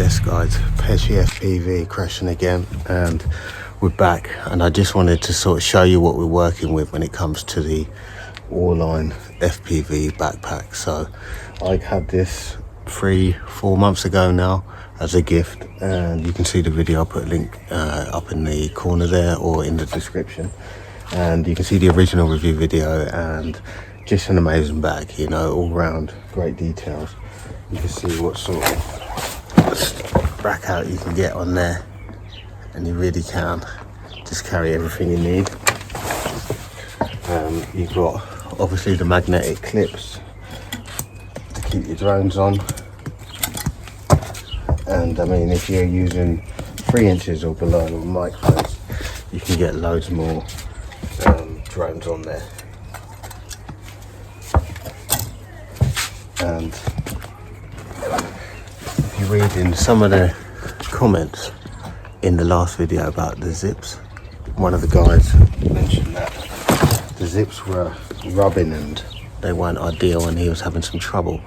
Yes guys, Pesci FPV crashing again, and we're back, and I just wanted to sort of show you what we're working with when it comes to the Auline FPV backpack. So I had this 3-4 months ago now as a gift, and you can see the video. I'll put a link up in the corner there or in the description, and you can see the original review video. And just an amazing bag, you know, all round great details. You can see what sort of rack out you can get on there, and you really can just carry everything you need. You've got obviously the magnetic clips to keep your drones on, and I mean, if you're using 3 inches or below on micros, you can get loads more drones on there. And if you read in some of the comments in the last video about the zips, one of the guys mentioned that the zips were rubbing and they weren't ideal and he was having some trouble,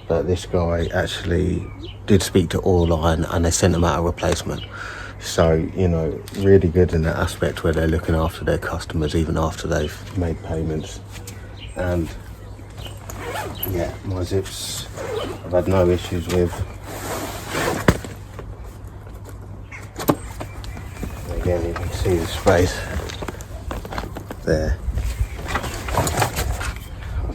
but this guy actually did speak to Auline and they sent him out a replacement. So, you know, really good in that aspect where they're looking after their customers even after they've made payments. And yeah, my zips I've had no issues with. Again, you can see the space there.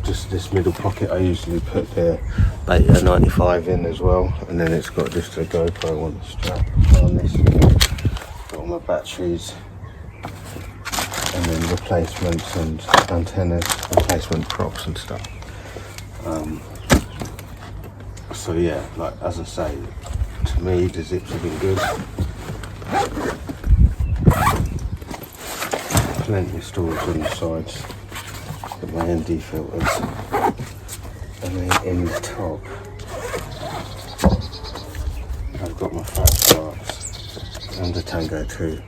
Just this middle pocket I usually put the Beta 95 in as well, and then it's got just a GoPro on the strap on this. Got all my batteries, and then replacements and antennas, replacement props and stuff. So yeah, like as I say, to me the zips have been good. Plenty of storage on the sides. Got my ND filters, and then in the top I've got my fat sparks and the Tango 2.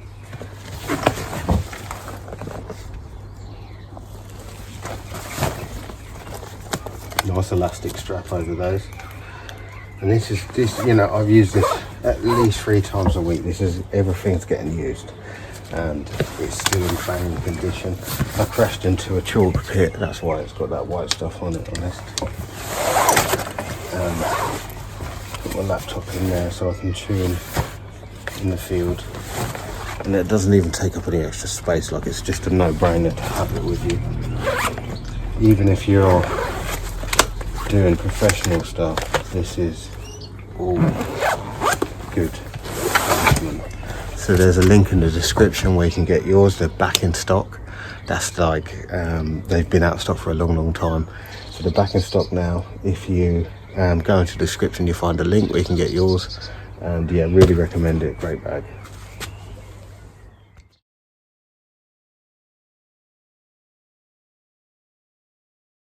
Nice elastic strap over those. And this, you know, I've used this at least 3 times a week. Everything's getting used, and it's still in fine condition. I crashed into a chalk pit, that's why it's got that white stuff on it, on this. Put my laptop in there so I can tune in the field, and it doesn't even take up any extra space. Like, it's just a no-brainer to have it with you, even if you're doing professional stuff. This is all good. So there's a link in the description where you can get yours. They're back in stock. That's like they've been out of stock for a long time, so they're back in stock now. If you go into the description, you'll find a link where you can get yours, and yeah, really recommend it. Great bag.